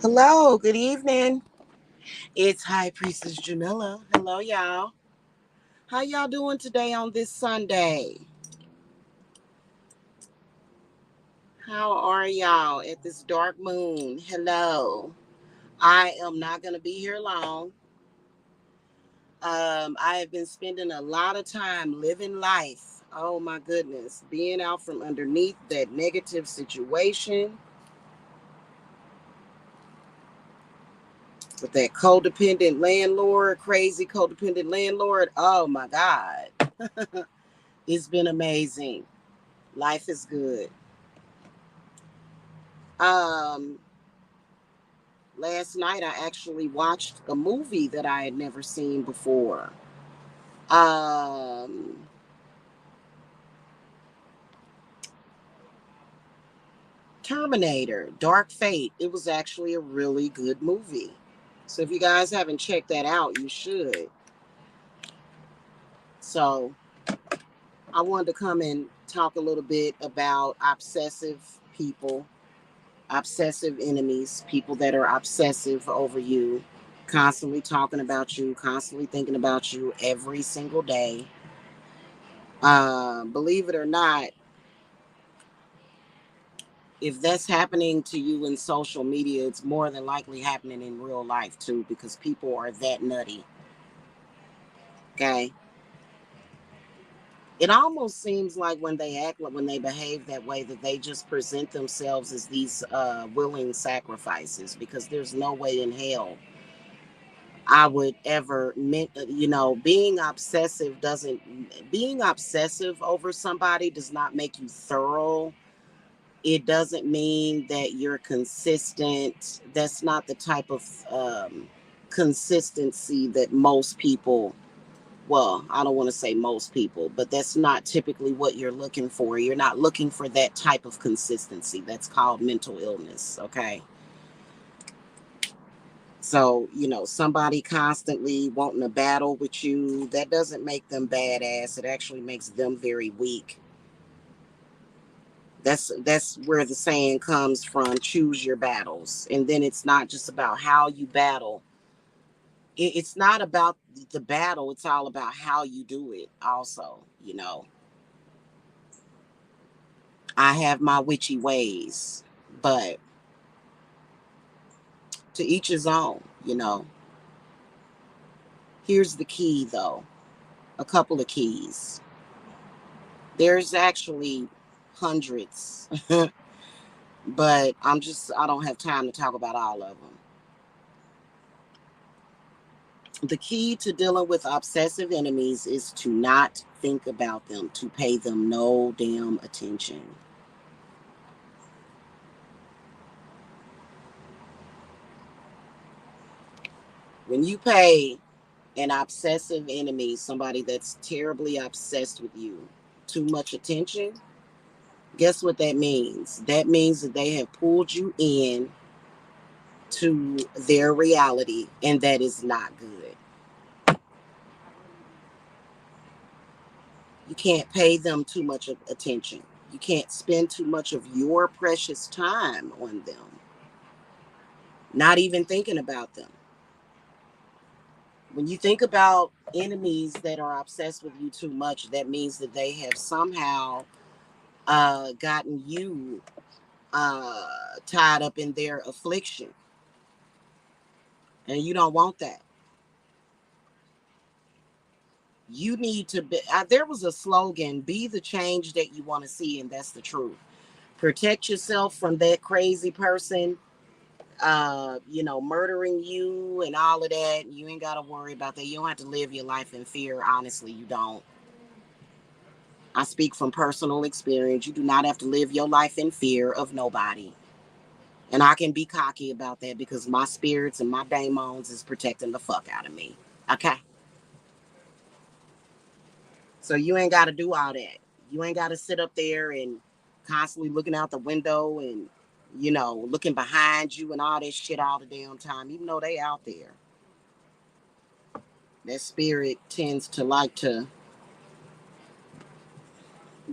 Hello, good evening. It's High Priestess Jamila. Hello, y'all. How y'all doing today on this Sunday? How are y'all at this dark moon? Hello. I am not going to be here long. I have been spending a lot of time living life. Oh my goodness. Being out from underneath that negative situation with that codependent landlord, crazy codependent landlord. Oh my God. It's been amazing. Life is good. Um, Last night I actually watched a movie that I had never seen before. Um, Terminator, Dark Fate. It was actually a really good movie. So if you guys haven't checked that out, you should. So I wanted to come and talk a little bit about obsessive people, obsessive enemies, people that are obsessive over you, constantly talking about you, constantly thinking about you every single day. Believe it or not, if that's happening to you in social media, it's more than likely happening in real life too, because people are that nutty. Okay. It almost seems like when they act like when they behave that way, that they just present themselves as these willing sacrifices, because there's no way in hell I would ever being obsessive over somebody does not make you thorough. It doesn't mean that you're consistent. That's not the type of consistency that most people, well, I don't want to say most people, but that's not typically what you're looking for. You're not looking for that type of consistency. That's called mental illness. Okay. So, somebody constantly wanting to battle with you, that doesn't make them badass. It actually makes them very weak. That's where the saying comes from, choose your battles. And then it's not just about how you battle. It's not about the battle, it's all about how you do it also. I have my witchy ways, but to each his own. Here's the key though, a couple of keys. There's actually hundreds, but I don't have time to talk about all of them. The key to dealing with obsessive enemies is to not think about them, to pay them no damn attention. When you pay an obsessive enemy, somebody that's terribly obsessed with you, too much attention, guess what that means? That means that they have pulled you in to their reality, and that is not good. You can't pay them too much of attention. You can't spend too much of your precious time on them, not even thinking about them. When you think about enemies that are obsessed with you too much, that means that they have somehow gotten you uh, tied up in their affliction, and you don't want that. You need to be. There was a slogan: "Be the change that you want to see," and that's the truth. Protect yourself from that crazy person, murdering you and all of that. You ain't got to worry about that. You don't have to live your life in fear. Honestly, you don't. I speak from personal experience. You do not have to live your life in fear of nobody. And I can be cocky about that because my spirits and my daemons is protecting the fuck out of me. Okay? So you ain't got to do all that. You ain't got to sit up there and constantly looking out the window and, looking behind you and all that shit all the damn time, even though they out there. That spirit tends to like to,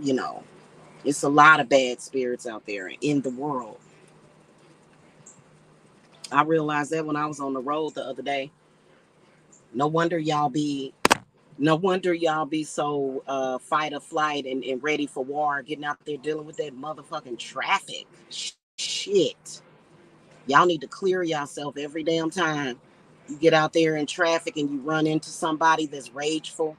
you know, it's a lot of bad spirits out there in the world. I realized that when I was on the road the other day. No wonder y'all be no wonder y'all be so fight or flight and ready for war, getting out there dealing with that motherfucking traffic. Shit. Y'all need to clear yourself every damn time. You get out there in traffic and you run into somebody that's rageful.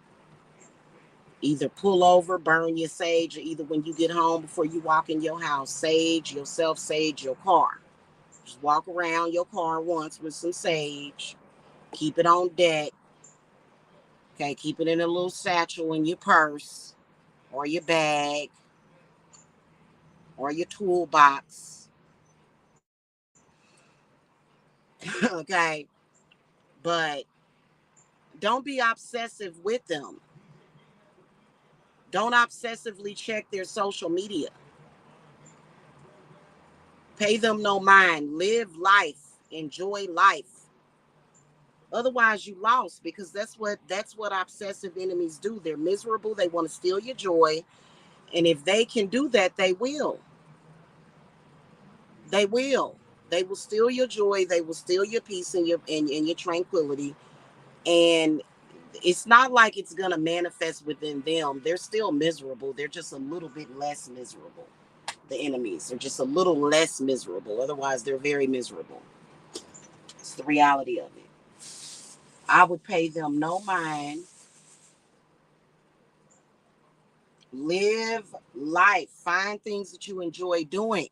Either pull over, burn your sage, or either when you get home before you walk in your house, sage yourself, sage your car. Just walk around your car once with some sage. Keep it on deck. Okay, keep it in a little satchel in your purse or your bag or your toolbox. Okay, but don't be obsessive with them. Don't obsessively check their social media. Pay them no mind. Live life. Enjoy life. Otherwise, you lost because that's what obsessive enemies do. They're miserable. They want to steal your joy, and if they can do that, they will. They will. They will steal your joy. They will steal your peace and your tranquility. And it's not like it's gonna manifest within them. They're still miserable. They're just a little bit less miserable. The enemies are just a little less miserable. Otherwise, they're very miserable. It's the reality of it. I would pay them no mind. Live life. Find things that you enjoy doing.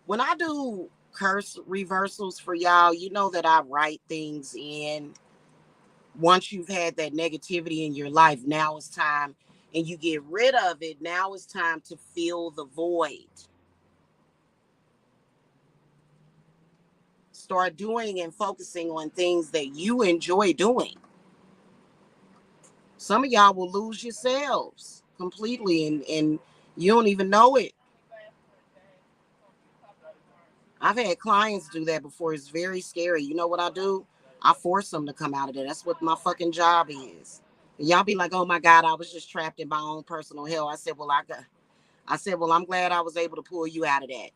When I do curse reversals for y'all, you know that I write things in. Once you've had that negativity in your life, now it's time, and you get rid of it. Now it's time to fill the void. Start doing and focusing on things that you enjoy doing. Some of y'all will lose yourselves completely, and you don't even know it. I've had clients do that before. It's very scary. You know what I do? I force them to come out of there. That's what my fucking job is. And y'all be like, "Oh my God, I was just trapped in my own personal hell." I said, "Well, I'm glad I was able to pull you out of that."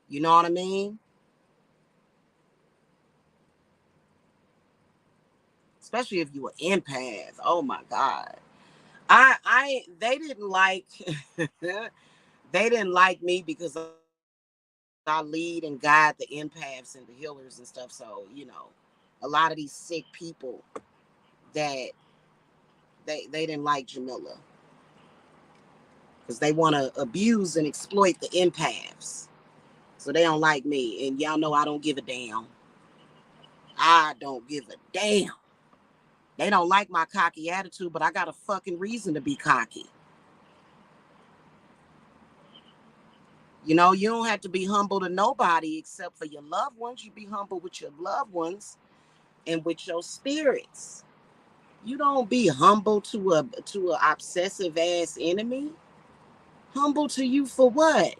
You know what I mean? Especially if you were empath. Oh my God. They didn't like they didn't like me because I lead and guide the empaths and the healers and stuff. So, a lot of these sick people that they didn't like Jamila because they want to abuse and exploit the empaths. So they don't like me. And y'all know I don't give a damn. I don't give a damn. They don't like my cocky attitude, but I got a fucking reason to be cocky. You don't have to be humble to nobody except for your loved ones. You be humble with your loved ones and with your spirits. You don't be humble to a obsessive ass enemy. Humble to you for what?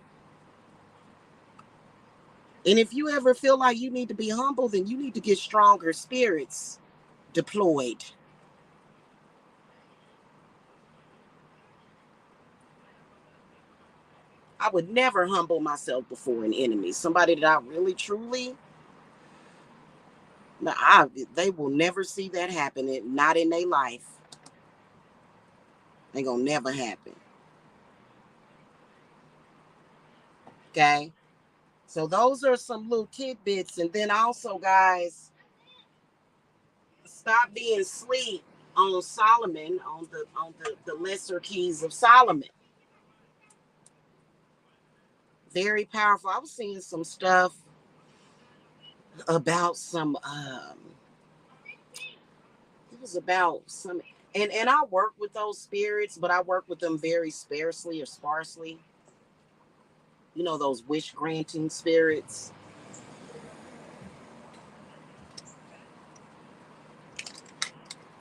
And if you ever feel like you need to be humble, then you need to get stronger spirits deployed. I would never humble myself before an enemy. Somebody that I really truly, they will never see that happen. Not in their life. Ain't gonna never happen. Okay. So those are some little tidbits. And then also, guys, stop being asleep on Solomon, on the lesser keys of Solomon. Very powerful. I was seeing some stuff about some it was about some, and I work with those spirits, but I work with them very sparsely or sparsely. Those wish granting spirits.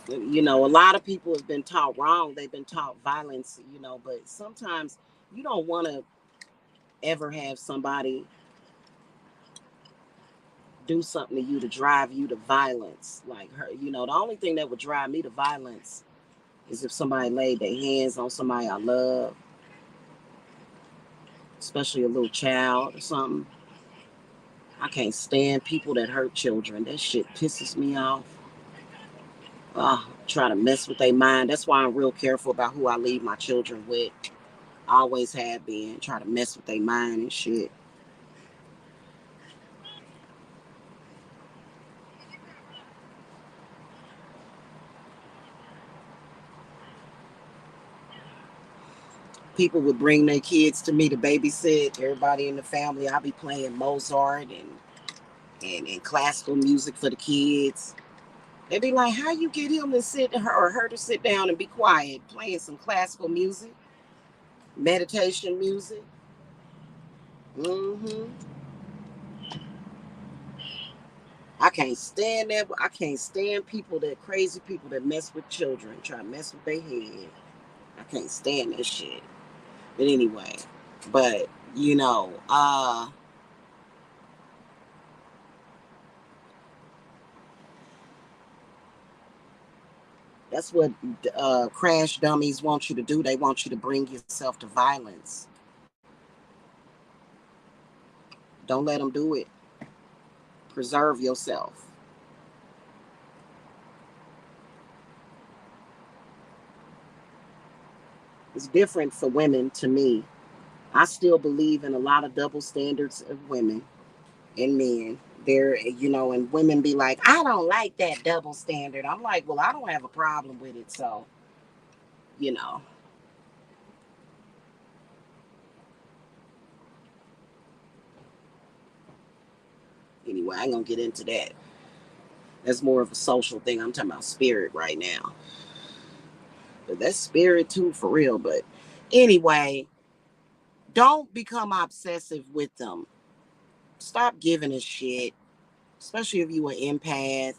A lot of people have been taught wrong. They've been taught violence, but sometimes you don't want to ever have somebody do something to you to drive you to violence. Like her, the only thing that would drive me to violence is if somebody laid their hands on somebody I love. especially a little child or something. I can't stand people that hurt children. That shit pisses me off. Try to mess with their mind. That's why I'm real careful about who I leave my children with. I always have been. Try to mess with their mind and shit. People would bring their kids to me to babysit. Everybody in the family, I'll be playing Mozart and classical music for the kids. They'd be like, how you get him to sit her or her to sit down and be quiet, playing some classical music, meditation music. Mm-hmm. I can't stand that. I can't stand people that crazy people that mess with children, try to mess with their head. I can't stand that shit. But anyway, but you know, that's what crash dummies want you to do. They want you to bring yourself to violence. Don't let them do it. Preserve yourself. It's different for women to me. I still believe in a lot of double standards of women and men. There, and women be like, I don't like that double standard. I'm like, well, I don't have a problem with it. So, you know, anyway, I ain't gonna get into that. That's more of a social thing. I'm talking about spirit right now. But that's spirit too, for real. But anyway, don't become obsessive with them. Stop giving a shit, especially if you an empath.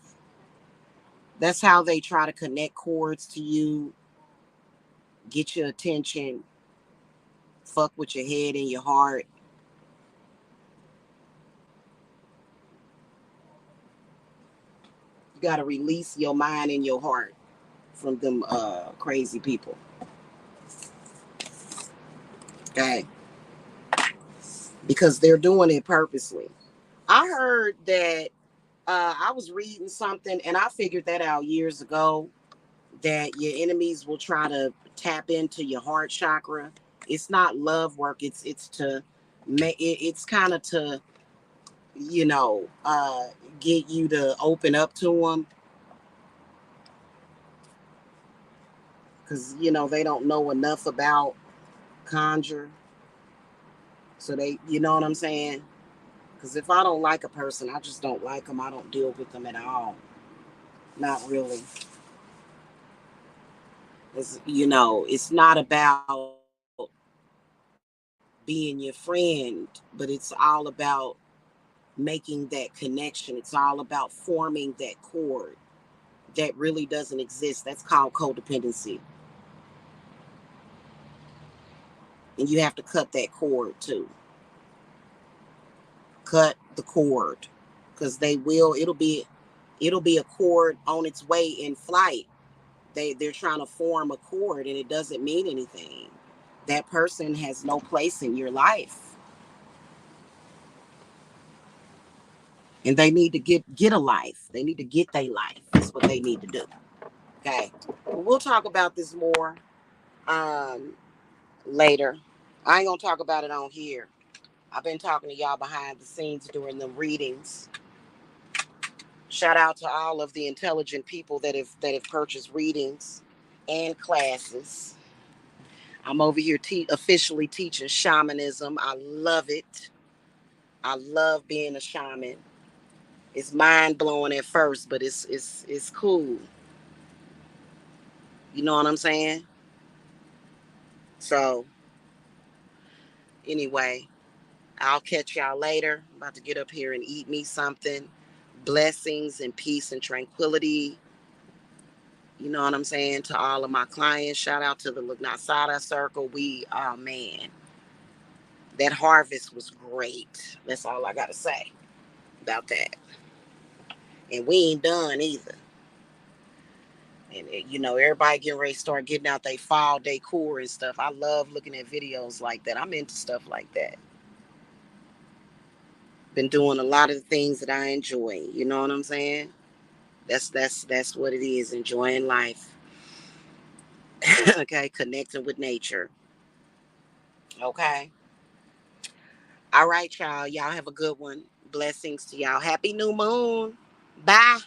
That's how they try to connect chords to you, get your attention, fuck with your head and your heart. You got to release your mind and your heart from them crazy people. Okay? Because they're doing it purposely. I heard that I was reading something and I figured that out years ago that your enemies will try to tap into your heart chakra. It's not love work. It's to make it's kind of to you know get you to open up to them because they don't know enough about conjure. So they, you know what I'm saying? Because if I don't like a person, I just don't like them. I don't deal with them at all. Not really. It's not about being your friend, but it's all about making that connection. It's all about forming that cord that really doesn't exist. That's called codependency. And you have to cut that cord too. Cut the cord. Because it'll be a cord on its way in flight. They're trying to form a cord and it doesn't mean anything. That person has no place in your life. And they need to get a life. They need to get their life. That's what they need to do. Okay. We'll talk about this more um later. I ain't gonna talk about it on here. I've been talking to y'all behind the scenes during the readings. Shout out to all of the intelligent people that have purchased readings and classes. I'm over here officially teaching shamanism. I love it. I love being a shaman. It's mind blowing at first, but it's cool. You know what I'm saying? So anyway, I'll catch y'all later. I'm about to get up here and eat me something. Blessings and peace and tranquility. You know what I'm saying? To all of my clients. Shout out to the Lugnasada Circle. Oh man, that harvest was great. That's all I got to say about that. And we ain't done either. And everybody getting ready to start getting out their fall decor and stuff. I love looking at videos like that. I'm into stuff like that. Been doing a lot of the things that I enjoy. You know what I'm saying? That's what it is. Enjoying life. Okay, connecting with nature. Okay. All right, y'all. Y'all have a good one. Blessings to y'all. Happy new moon. Bye.